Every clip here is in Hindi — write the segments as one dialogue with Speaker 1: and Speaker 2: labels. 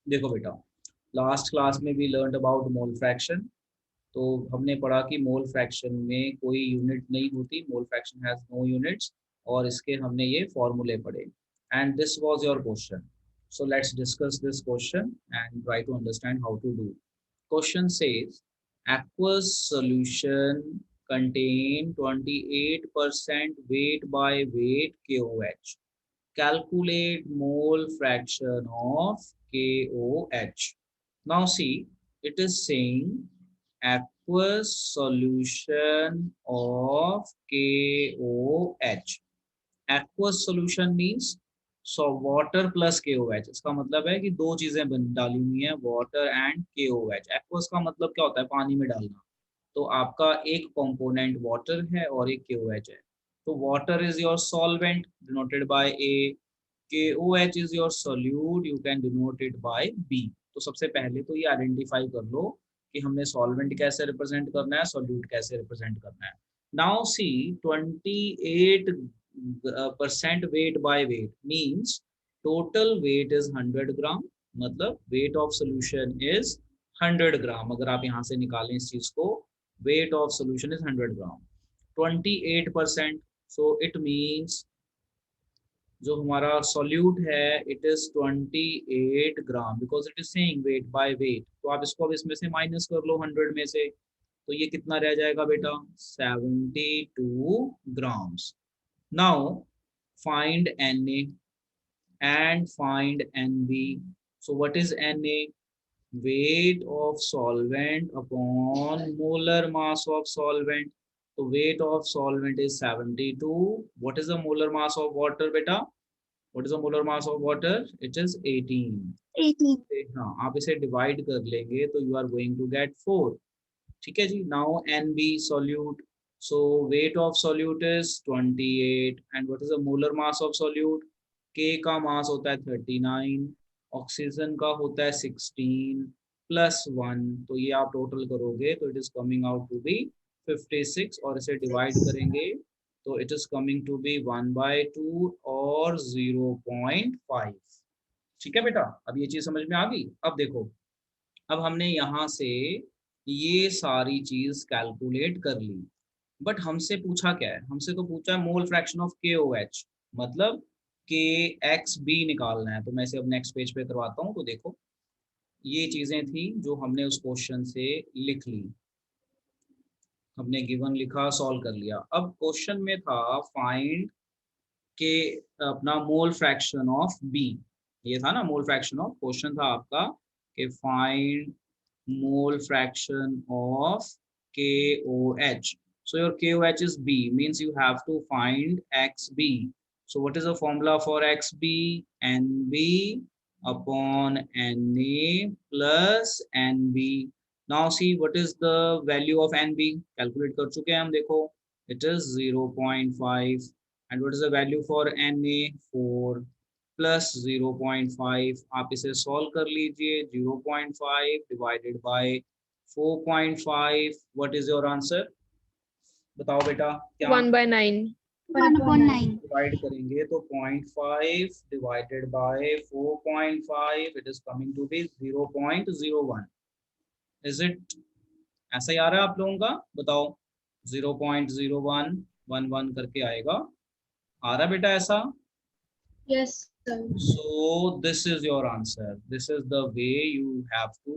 Speaker 1: देखो बेटा, लास्ट क्लास में भी लर्न अबाउट मोल फ्रैक्शन। तो हमने पढ़ा कि मोल फ्रैक्शन में कोई यूनिट नहीं होती, mole fraction has no units, और इसके हमने ये फॉर्मूले पढ़े। And this was your question, so let's discuss this question and try to understand how to do. Question says aqueous solution contain 28% weight by weight KOH. Calculate mole fraction of KOH. Now see, it is saying aqueous solution of KOH. Aqueous solution means so water plus KOH। इसका मतलब है कि दो चीजें डाली हुई हैं, वाटर एंड KOH। aqueous का मतलब क्या होता है? पानी में डालना। तो आपका एक कंपोनेंट वाटर है और एक KOH है। तो water is your solvent denoted by A, KOH is your solute, you can denote it by B। तो सबसे पहले तो ये आइडेंटिफाई कर लो कि हमने सॉल्वेंट कैसे रिप्रेजेंट करना है, सोल्यूट कैसे रिप्रेजेंट करना है। Now see 28% weight by weight means total weight is 100 ग्राम, मतलब weight of solution is 100 ग्राम। अगर आप यहाँ से निकालें इस चीज को, weight of solution is 100 gram, 28%, so it means जो हमारा सॉल्यूट है it is 28 gram, because it is saying weight by weight. तो आप इसको अब इसमें से माइनस कर लो 100 में से, तो ये कितना रह जाएगा बेटा? 72 grams. Now find Na and find Nb. So what is Na? Weight of solvent upon molar mass of solvent. So weight of solvent is 72. What is the molar mass of water beta? What is the molar mass of water? It is 18।
Speaker 2: 18।
Speaker 1: हाँ, आप इसे डिवाइड कर लेंगे तो you are going to get 4। ठीक है जी। Now Nb solute, so weight of solute is 28 and what is the molar mass of solute? K का मास होता है 39, ऑक्सीजन का होता है 16 प्लस 1, तो ये आप टोटल करोगे तो it is coming out to be 56, और इसे डिवाइड करेंगे तो it is coming to be 1/2 और 0.5। ठीक है बेटा, अब ये चीज समझ में आ गई। अब देखो, अब हमने यहाँ से ये सारी चीज कैलकुलेट कर ली, बट हमसे पूछा क्या है? हमसे तो पूछा है मोल फ्रैक्शन ऑफ KOH, मतलब KXB निकालना है। तो मैं इसे अब नेक्स्ट पेज पे करवाता हूँ। तो देखो, ये चीजें थी जो हमने उस क्वेश्चन से लिख ली, हमने गिवन लिखा, सॉल्व कर लिया। अब क्वेश्चन में था फाइंड के अपना मोल फ्रैक्शन ऑफ B, ये था ना मोल फ्रैक्शन ऑफ, क्वेश्चन था आपका कि find mole fraction of KOH. So your KOH is B, means you have to find XB. So what is the formula for XB? NB upon Na plus NB. Now see what is the value of NB? Calculate कर चुके हैं हम, देखो it is 0.5, and what is the value for Na? 4 plus 0.5, आप इसे सॉल्व कर लीजिए। 0.5 divided by 4.5, what is your answer? बताओ बेटा क्या?
Speaker 2: 1/9।
Speaker 3: 1/9।
Speaker 1: डिवाइड करेंगे तो 0.5 divided by 4.5, it is coming to be 0.01। Is it? ऐसा ही आ रहा है आप लोगों का? बताओ, 0.01 11 करके आएगा, आ रहा बेटा ऐसा?
Speaker 3: Yes sir.
Speaker 1: So this is your answer. This is the way you have to,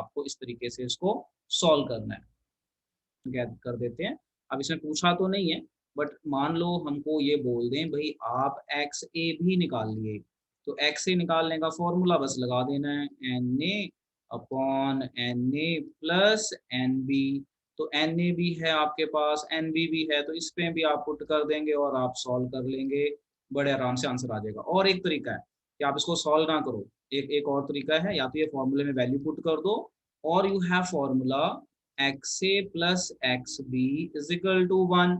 Speaker 1: आपको इस तरीके से इसको सॉल्व करना है। कर देते हैं। अब इसमें पूछा तो नहीं है, बट मान लो हमको ये बोल दें भाई आप XA भी निकाल लिए, तो XA निकालने का फॉर्मूला बस लगा देना है Na upon Na plus NB। तो Na भी है आपके पास, NB भी है, तो इस पे भी आप पुट कर देंगे और आप सॉल्व कर लेंगे, बड़े आराम से आंसर आ जाएगा। और एक तरीका है कि आप इसको सॉल्व ना करो, एक और तरीका है, या तो ये फॉर्मूले में वैल्यू पुट कर दो, और you have formula XA plus XB is equal to 1।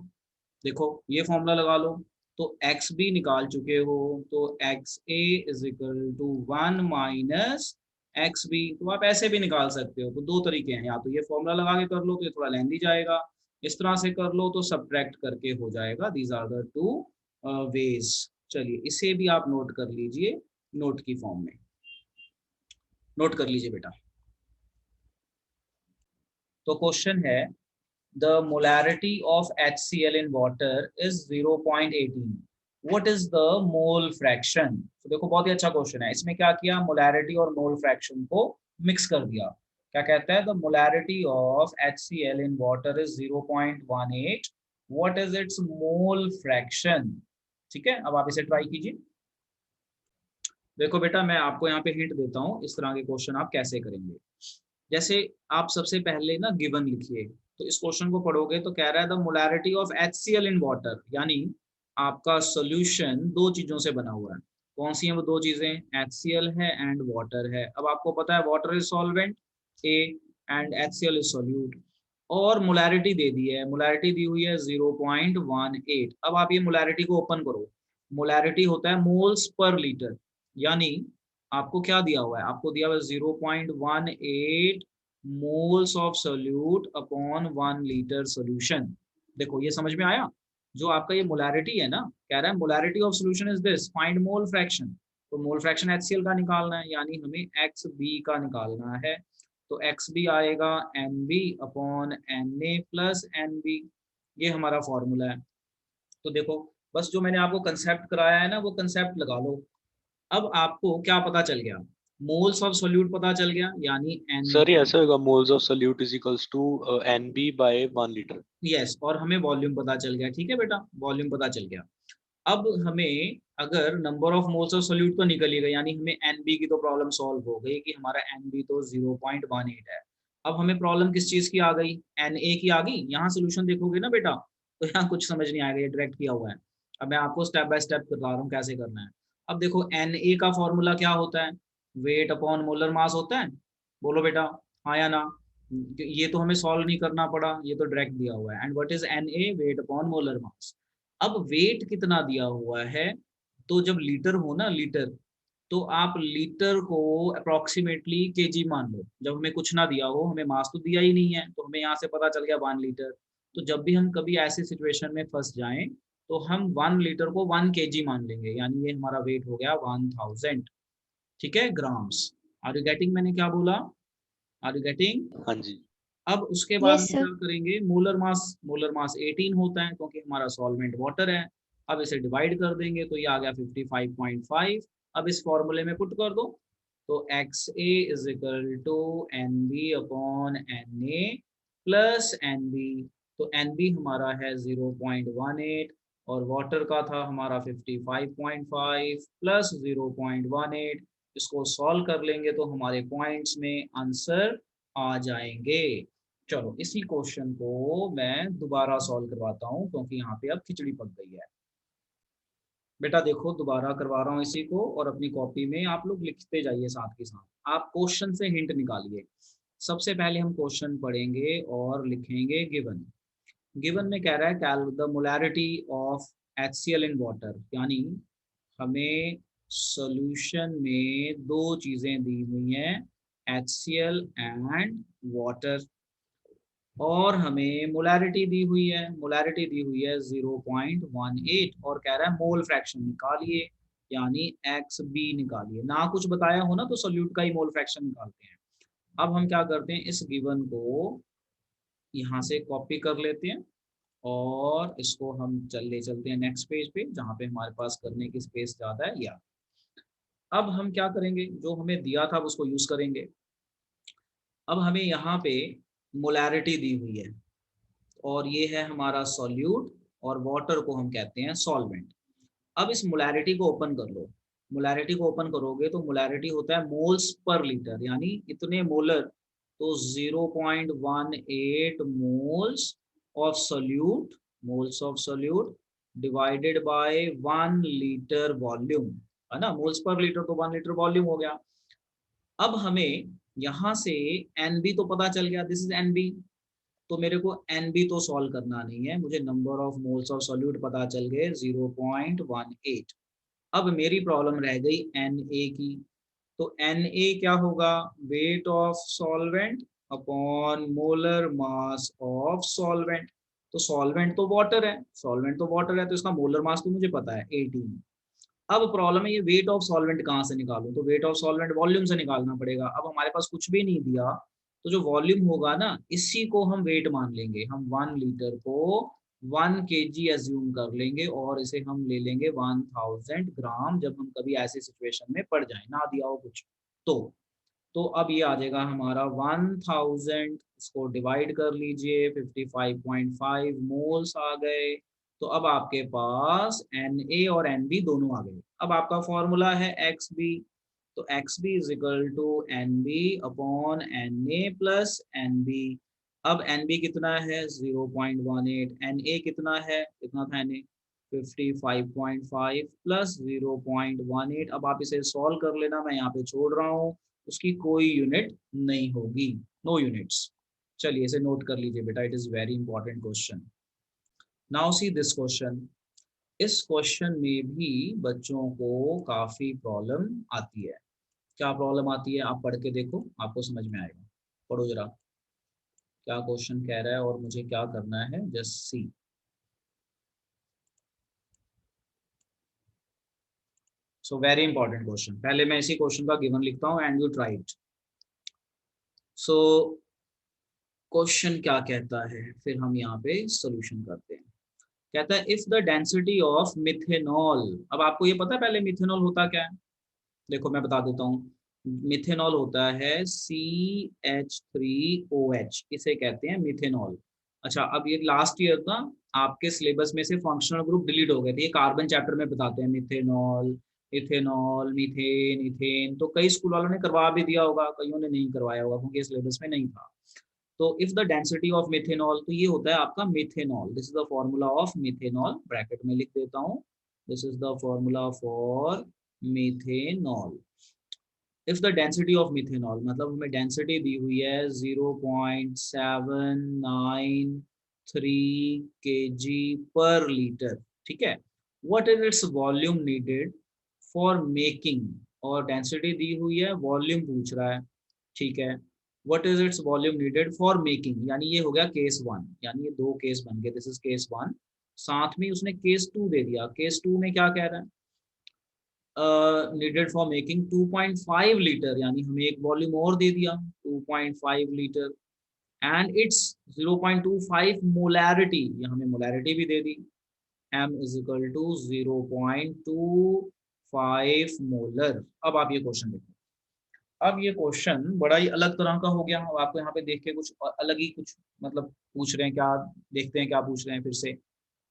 Speaker 1: देखो ये फॉर्मूला लगा लो, तो XB निकाल चुके हो, तो XA is equal to 1 minus XB। तो आप ऐसे भी निकाल सकते हो। तो दो तरीके हैं, या तो ये फॉर्मूला लगा के कर लो तो ये थोड़ा लेंदी जाएगा, इस तरह से कर लो तो सब्ट्रैक्ट करके हो जाएगा। These are the two ways. चलिए इसे भी आप नोट कर लीजिए नोट की फॉर्म में। नोट कर लीजिए बेटा। तो क्वेश्चन है the molarity of HCl in water is 0.18. What is the mole fraction? तो देखो बहुत ही अच्छा क्वेश्चन है। इसमें क्या किया, मोलैरिटी और मोल फ्रैक्शन को मिक्स कर दिया। क्या कहता है, the molarity of HCl in water is 0.18. What is its mole fraction? ठीक है, अब आप इसे ट्राई कीजिए। देखो बेटा, मैं आपको यहाँ पे हिंट देता हूँ, इस तरह के क्वेश्चन आप कैसे करेंगे। जैसे आप सबसे पहले ना गिवन लिखिए, तो इस क्वेश्चन को पढ़ोगे तो कह रहा है the molarity of HCl in water, यानी आपका सॉल्यूशन दो चीजों से बना हुआ है। कौन सी है वो दो चीजें, HCl है एंड वाटर है। अब आपको पता है water is solvent A and HCl is solute, और मोलैरिटी दे दी है, मोलैरिटी दी हुई है 0.18। अब आप ये मोलैरिटी को ओपन करो, मोलैरिटी होता है मोल्स पर लीटर, यानी आपको क्या दिया हुआ है, आपको दिया हुआ है 0.18 moles of solute upon 1 litre solution. देखो ये समझ में आया, जो आपका ये मोलैरिटी है ना, कह रहा है molarity of solution is this, find mole fraction. तो मोल फ्रैक्शन HCl का निकालना है, यानी हमें XB का निकालना है। तो XB आएगा NB upon Na plus NB, ये हमारा फॉर्मूला है। तो देखो बस जो मैंने आपको कंसेप्ट कराया है ना, वो कंसेप्ट लगा लो। अब आपको क्या पता चल गया, मोल्स ऑफ सोल्यूट पता चल गया, यानी
Speaker 2: सर ये
Speaker 1: NB।
Speaker 2: ऐसा होगा, moles of solute is equals to NB by 1 litre.
Speaker 1: Yes, और हमें वॉल्यूम पता चल गया। ठीक है बेटा, वॉल्यूम पता चल गया। अब हमें अगर number of moles of solute तो निकल ही गया, यानी हमें NB की तो प्रॉब्लम सॉल्व हो गई कि हमारा NB तो 0.18 है। अब हमें प्रॉब्लम किस चीज की आ गई, Na की आ गई। यहाँ सोल्यूशन देखोगे ना बेटा, तो यहाँ कुछ समझ नहीं आएगा, ये डायरेक्ट किया हुआ है। अब मैं आपको स्टेप बाय स्टेप बता रहा हूँ कैसे करना है। अब देखो Na का फॉर्मूला क्या होता है, वेट अपॉन मोलर मास होता है। बोलो बेटा, हाँ या ना। ये तो हमें सॉल्व नहीं करना पड़ा, ये तो डायरेक्ट दिया हुआ है। And what is Na, weight upon molar mass. अब वेट कितना दिया हुआ है, तो जब लीटर हो ना, लीटर, तो आप लीटर को अप्रोक्सीमेटली केजी मान लो। जब हमें कुछ ना दिया हो, हमें मास तो दिया ही नहीं है, तो हमें यहाँ से पता चल गया 1 लीटर। तो जब भी हम कभी ऐसी सिचुएशन में फंस जाएं, तो हम 1 लीटर को 1 kg मान लेंगे, यानी ये हमारा वेट हो गया 1000। ठीक है, ग्राम्स। आर यू गेटिंग मैंने क्या बोला, आर यू गेटिंग?
Speaker 2: हाँ जी।
Speaker 1: अब उसके बाद
Speaker 3: Yes,
Speaker 1: हम
Speaker 3: sir.
Speaker 1: क्या करेंगे, मोलर मास, मोलर मास 18 होता है क्योंकि हमारा सॉल्वेंट वाटर है। अब इसे डिवाइड कर देंगे तो ये आ गया 55.5। अब इस फॉर्मूले में पुट कर दो, तो XA is equal to NB upon Na plus NB। तो NB हमारा है 0.18 और वाटर का था हमारा 55.5 प्लस 0.18। इसको सॉल्व कर लेंगे तो हमारे पॉइंट्स में आंसर आ जाएंगे। चलो इसी क्वेश्चन को मैं दोबारा सॉल्व करवाता हूँ, क्योंकि यहाँ पे अब खिचड़ी पक गई है। बेटा देखो, दोबारा करवा रहा हूँ इसी को, और अपनी कॉपी में आप लोग लिखते जाइए साथ के साथ। आप क्वेश्चन से हिंट निकालिए। सबसे पहले हम क्वेश्चन पढ़ेंगे और लिखेंगे गिवन। गिवन में कह रहा है calc the molarity of HCl in water, यानी हमें सॉल्यूशन में दो चीजें दी हुई हैं, HCl एंड वाटर, और हमें मोलैरिटी दी हुई है, मोलैरिटी दी हुई है 0.18, और कह रहा है मोल फ्रैक्शन निकालिए, यानी XB निकालिए। ना कुछ बताया हो ना तो सोल्यूट का ही मोल फ्रैक्शन निकालते हैं। अब हम क्या करते हैं, इस गिवन को यहाँ से कॉपी कर लेते हैं और इसको हम ले चलते हैं नेक्स्ट पेज पे, जहाँ पे हमारे पास करने की स्पेस ज़्यादा है। या अब हम क्या करेंगे, जो हमें दिया था उसको यूज़ करेंगे। अब हमें यहाँ पे मोलैरिटी दी हुई है, और ये है हमारा सॉल्यूट, और वाटर को हम कहते हैं सॉल्वेंट। अब इस मोलैरिटी को ओपन कर लो। मोलैरिटी को ओपन करोगे तो मोलैरिटी होता है मोल्स पर लीटर, यानी इतने मोलर, तो 0.18 moles of solute, moles of solute divided by 1 litre volume, है ना। मोल्स पर लीटर तो 1 लीटर वॉल्यूम हो गया। अब हमें यहाँ से NB तो पता चल गया, दिस इज NB। तो मेरे को NB तो सॉल्व करना नहीं है, मुझे number of moles of solute पता चल गए 0.18। अब मेरी प्रॉब्लम रह गई Na की। तो Na क्या होगा, weight of solvent upon molar mass of solvent. तो सॉल्वेंट तो वाटर है, सॉल्वेंट तो वाटर है, तो इसका मोलर मास तो मुझे पता है 18। अब प्रॉब्लम है ये वेट ऑफ सॉल्वेंट कहाँ से निकालूं, तो वेट ऑफ सॉल्वेंट वॉल्यूम से निकालना पड़ेगा। अब हमारे पास कुछ भी नहीं दिया, तो जो वॉल्यूम होगा ना इसी को हम वेट मान लेंगे। हम 1 लीटर को 1 kg एज्यूम कर लेंगे और इसे हम ले लेंगे 1000 ग्राम, जब हम कभी ऐसे सिचुएशन में पड़ जाए ना दिया हो कुछ तो अब ये आ जाएगा हमारा 1000, इसको डिवाइड कर लीजिए, 55.5 मोल्स आ गए। तो अब आपके पास Na और Nb दोनों आ गए। अब आपका फॉर्मूला है XB, तो XB is equal to NB upon Na plus NB। अब NB कितना है 0.18, Na कितना है, कितना था Na 55.5 प्लस 0.18। अब आप इसे सॉल्व कर लेना, मैं यहाँ पे छोड़ रहा हूँ, उसकी कोई यूनिट नहीं होगी, नो यूनिट्स। चलिए इसे नोट कर लीजिए बेटा, it is very important question. Now see this question. इस क्वेश्चन में भी बच्चों को काफी प्रॉब्लम आती है। क्या प्रॉब्लम आती है आप पढ़ के देखो, आपको समझ में आएगा। पढ़ो जरा क्या क्वेश्चन कह रहा है और मुझे क्या करना है, just see. So very important question. पहले मैं इसी क्वेश्चन का गिवन लिखता हूँ and you try it. So question क्या कहता है, फिर हम यहाँ पे सोल्यूशन करते हैं। कहता है if the density of methanol. अब आपको ये पता है पहले मिथेनॉल होता क्या है, देखो मैं बता देता हूँ। मिथेनॉल होता है CH3OH, इसे कहते हैं मिथेनॉल। अच्छा अब ये लास्ट ईयर ना आपके सिलेबस में से फंक्शनल ग्रुप डिलीट हो गए थे, ये कार्बन चैप्टर में बताते हैं मिथेनॉल, इथेनॉल, मीथेन, इथेन। तो कई स्कूल वालों ने करवा भी दिया होगा, कईयों ने नहीं करवाया होगा क्योंकि सिलेबस में नहीं था। तो if the density of methanol, तो ये होता है आपका methanol. This is the formula of methanol, bracket में लिख देता हूँ। This is the formula for methanol. If the density of methanol, मतलब हमें डेंसिटी दी हुई है 0.793 kg पर लीटर, ठीक है। What is its volume needed for making, और डेंसिटी दी हुई है, वॉल्यूम पूछ रहा है, ठीक है। What is its volume needed for making, यानी ये हो गया केस 1, यानी ये दो केस बन गए, दिस इज केस 1। साथ में उसने केस 2 दे दिया। केस 2 में क्या कह रहा है, नीडेड फॉर मेकिंग 2.5 लीटर, यानी हमें एक वॉल्यूम और दे दिया 2.5 लीटर, एंड इट्स 0.25 मोलैरिटी, या हमें मोलैरिटी भी दे दी, m is equal to 0.25 molar. अब आप ये क्वेश्चन देखो। अब ये क्वेश्चन बड़ा ही अलग तरह का हो गया। अब आपको यहाँ पे देख के कुछ अलग ही कुछ मतलब पूछ रहे हैं क्या, देखते हैं क्या पूछ रहे हैं फिर से।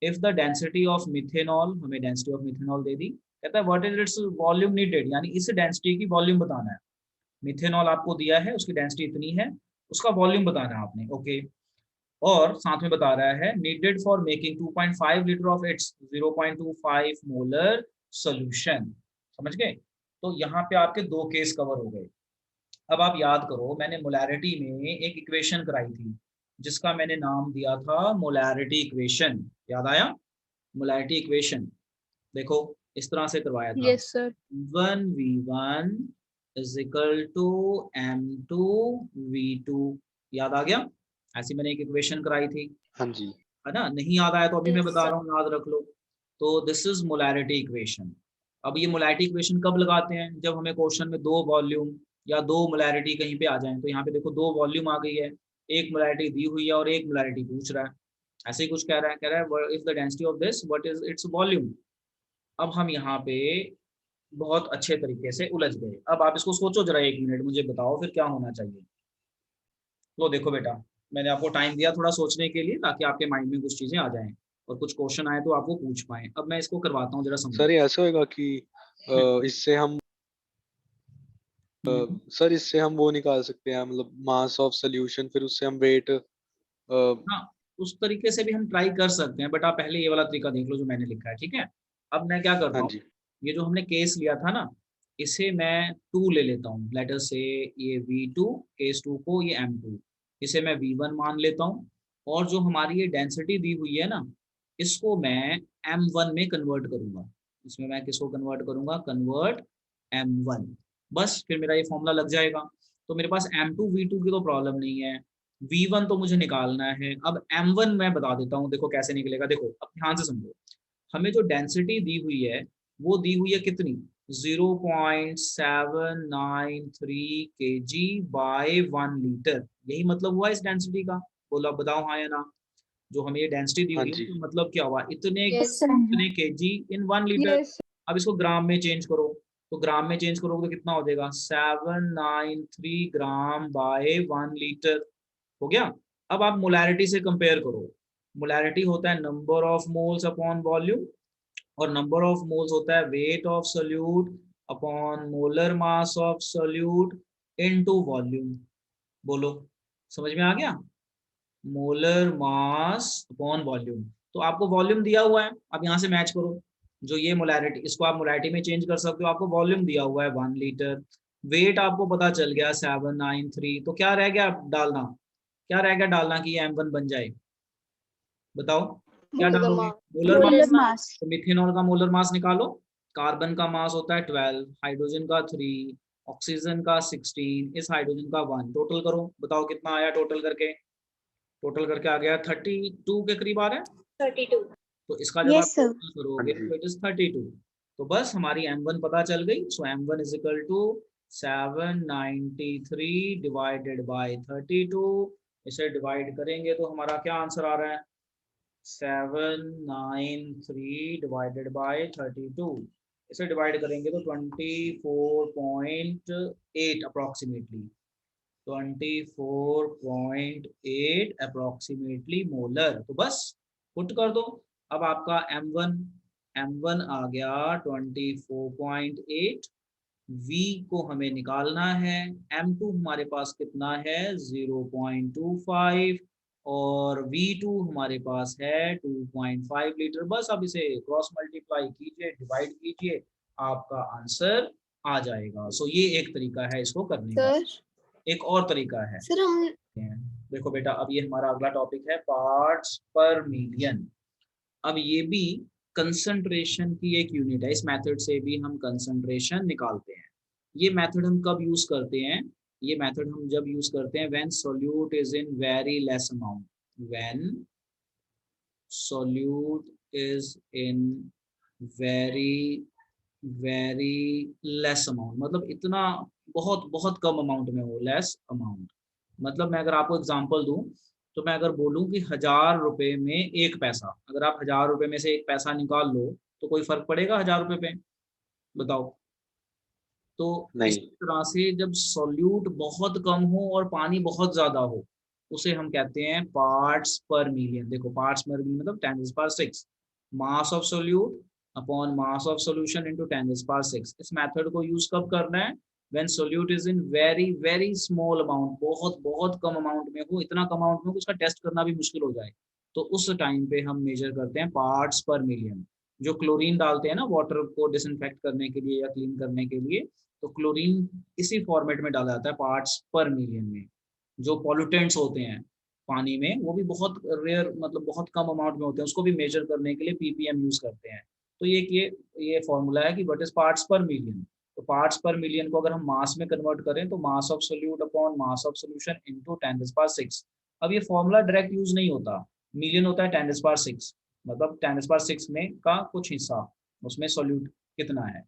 Speaker 1: If the density of methanol, हमें डेंसिटी ऑफ मिथेनॉल दे दी, कहता है what is its volume needed, यानी इस डेंसिटी की वॉल्यूम बताना है। मिथेनॉल आपको दिया है, उसकी डेंसिटी इतनी है, उसका वॉल्यूम बताना है आपने, ओके। और साथ में बता रहा है needed for making 2.5 litre of its 0.25 molar solution. समझ गए। तो यहाँ पे आपके दो केस कवर हो गए। अब आप याद करो, मैंने मोलैरिटी में एक इक्वेशन कराई थी जिसका मैंने नाम दिया था मोलैरिटी इक्वेशन, याद आया। मोलैरिटी इक्वेशन देखो इस तरह से करवाया था।
Speaker 3: Yes, sir.
Speaker 1: 1v1 is equal to M2v2, याद आ गया। ऐसी मैंने एक इक्वेशन कराई थी,
Speaker 2: हाँ जी।
Speaker 1: है ना। नहीं याद आया तो अभी मैं
Speaker 3: Yes,
Speaker 1: बता
Speaker 3: sir.
Speaker 1: रहा हूँ, याद रख लो। तो दिस इज मोलैरिटी इक्वेशन। अब ये मोलैरिटी इक्वेशन कब लगाते हैं, जब हमें क्वेश्चन में दो वॉल्यूम या दो मोलैरिटी कहीं पे आ जाए। तो यहाँ पे देखो दो वॉल्यूम आ गई है, एक मोलैरिटी दी हुई है और एक मोलैरिटी पूछ रहा है। ऐसे ही कुछ कह रहा है, if the density of this what is its volume. अब हम यहाँ पे बहुत अच्छे तरीके से उलझ गए। अब आप इसको सोचो जरा 1 मिनट, मुझे बताओ फिर क्या होना चाहिए। लो देखो बेटा, मैंने आपको टाइम दिया थोड़ा सोचने के लिए ताकि आपके माइंड में कुछ चीजें आ जाएं और कुछ क्वेश्चन आए तो आप वो पूछ पाएं। अब मैं इसको करवाता हूँ, जरा समझो।
Speaker 2: सर ये ऐसा होगा कि इससे हम
Speaker 1: हम्म,
Speaker 2: सर इससे हम वो निकाल सकते हैं, मतलब मास ऑफ सोल्यूशन, फिर उससे हम वेट।
Speaker 1: हाँ उस तरीके से भी हम ट्राई कर सकते हैं, बट आप पहले ये वाला तरीका देख लो जो मैंने लिखा है, ठीक है। अब मैं क्या करता
Speaker 2: हाँ
Speaker 1: हूँ,
Speaker 2: जी।
Speaker 1: ये जो हमने केस लिया था ना, इसे मैं 2 ले लेता हूँ। लेटर से ये V2, केस 2 को ये M2, इसे मैं V1 मान लेता हूँ। और जो हमारी ये डेंसिटी दी हुई है ना, इसको मैं M1 में कन्वर्ट करूंगा। इसमें मैं किसको कन्वर्ट करूंगा, कन्वर्ट M1। बस फिर मेरा ये फॉर्मूला लग जाएगा। तो मेरे पास M2 V2 की तो प्रॉब्लम नहीं है, V1 तो मुझे निकालना है। अब M1 मैं बता देता हूँ, देखो कैसे निकलेगा। देखो अब ध्यान से समझो, हमें जो डेंसिटी दी हुई है वो दी हुई है कितनी 0.793 kg/1 लीटर। यही मतलब हुआ इस डेंसिटी का। बोलो आप बताओ हाँ या ना। जो हमें ये डेंसिटी दी
Speaker 2: हाँ
Speaker 1: हुई है
Speaker 2: जी।
Speaker 1: तो मतलब क्या हुआ इतने
Speaker 3: Yes,
Speaker 1: इतने केजी इन 1 लीटर।
Speaker 3: yes,
Speaker 1: अब इसको ग्राम में चेंज करो, तो ग्राम में चेंज करोगे तो कितना हो जाएगा 793 ग्राम/1 लीटर। हो गया। अब आप मोलैरिटी से कंपेयर करो। मोलैरिटी होता है number of moles upon volume, और नंबर ऑफ मोल्स होता है weight of solute upon molar mass of solute into volume. बोलो समझ में आ गया। Molar mass upon volume. तो आपको वॉल्यूम दिया हुआ है, अब यहाँ से मैच करो। जो ये मोलैरिटी, इसको आप मोलैरिटी में चेंज कर सकते हो। आपको वॉल्यूम दिया हुआ है 1 लीटर, वेट आपको पता चल गया 793। तो क्या रह गया डालना, क्या रह गया डालना कि ये M1 बन जाए। बताओ क्या
Speaker 3: molar
Speaker 1: डालोगे,
Speaker 3: mass.
Speaker 1: मोलर
Speaker 3: Molar
Speaker 1: मास।
Speaker 3: mass.
Speaker 1: तो मिथेनॉल का मोलर मास निकालो। कार्बन का मास होता है 12, हाइड्रोजन का 3, ऑक्सीजन का 16, इस हाइड्रोजन का 1। टोटल करो, बताओ कितना आया टोटल करके। टोटल करके आ गया 32 के करीब आ रहा है।
Speaker 3: 32.
Speaker 1: तो इसका जब आप
Speaker 3: Yes, sir.
Speaker 1: टोटल
Speaker 2: हाँ
Speaker 1: करोगे
Speaker 2: जी।
Speaker 1: तो इट इज 32। तो बस हमारी M1 पता चल गई। So M1 is equal to 793 divided by 32। इसे डिवाइड करेंगे तो हमारा क्या आंसर आ रहा है 793 डिवाइडेड बाई 32। इसे डिवाइड करेंगे तो 24.8 अप्रोक्सीमेटली, 24.8 अप्रोक्सीमेटली मोलर। तो बस पुट कर दो। अब आपका M1 आ गया 24.8। V को हमें निकालना है। M2 हमारे पास कितना है 0.25, और V2 हमारे पास है 2.5 लीटर। बस अब इसे क्रॉस मल्टीप्लाई कीजिए, डिवाइड कीजिए, आपका आंसर आ जाएगा। सो ये एक तरीका है इसको करने का।
Speaker 3: Sir,
Speaker 1: एक और तरीका है,
Speaker 3: sir, हम
Speaker 1: देखो बेटा, अब ये हमारा अगला टॉपिक है पार्ट्स पर मिलियन। अब ये भी कंसंट्रेशन की एक यूनिट है। इस मेथड से भी हम कंसंट्रेशन निकालते हैं। ये मेथड हम कब यूज करते हैं, ये मेथड हम जब यूज करते हैं when solute is in very less amount. When solute is in very very less amount, मतलब इतना बहुत बहुत कम अमाउंट में हो, लेस अमाउंट। मतलब मैं अगर आपको एग्जांपल दूं, तो मैं अगर बोलूं कि 1000 रुपए में 1 पैसा, अगर आप 1000 रुपए में से 1 पैसा निकाल लो तो कोई फर्क पड़ेगा 1000 रुपए पे, बताओ। तो इस
Speaker 2: नहीं।
Speaker 1: तरह से जब सॉल्यूट बहुत कम हो और पानी बहुत ज्यादा हो, उसे हम कहते हैं पार्ट्स पर मिलियन। देखो पार्ट्स पर मिलियन मतलब 10⁶, mass of solute upon mass of solution into 10⁶। इस मेथड को यूज कब करना है, when solute is in very very small amount, बहुत बहुत कम अमाउंट में हो, इतना कम अमाउंट में हो उसका टेस्ट करना भी मुश्किल हो जाए। तो उस टाइम पे हम मेजर करते हैं पार्ट्स पर मिलियन। जो क्लोरीन डालते हैं ना वाटर को डिसइंफेक्ट करने के लिए या क्लीन करने के लिए, तो क्लोरीन इसी फॉर्मेट में डाला जाता है पार्ट्स पर मिलियन में। जो पॉल्यूटेंट्स होते हैं पानी में वो भी बहुत रेयर, मतलब बहुत कम अमाउंट में होते हैं, उसको भी मेजर करने के लिए ppm यूज करते हैं। तो ये फॉर्मूला है कि व्हाट इज पार्ट्स पर मिलियन। तो पार्ट्स पर मिलियन को अगर हम मास में कन्वर्ट करें तो mass of solute upon mass of solution into 10⁶। अब ये फॉर्मूला डायरेक्ट यूज नहीं होता, मिलियन होता है 10⁶, मतलब 10⁶ में का कुछ हिस्सा, उसमें सोल्यूट कितना है।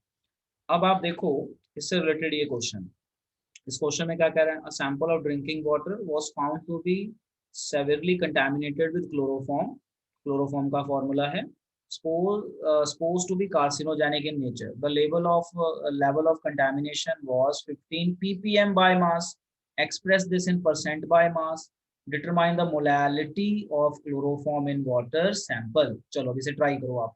Speaker 1: अब आप देखो इससे रिलेटेड ये क्वेश्चन, इस क्वेश्चन में क्या कह रहे हैं, a sample of drinking water was found to be severely contaminated with chloroform. Chloroform का फॉर्मूला है supposed to be carcinogenic in nature. The level of contamination was 15 ppm by mass. Express this in percent by mass. Determine the molality of chloroform in water sample. चलो इसे ट्राई करो आप।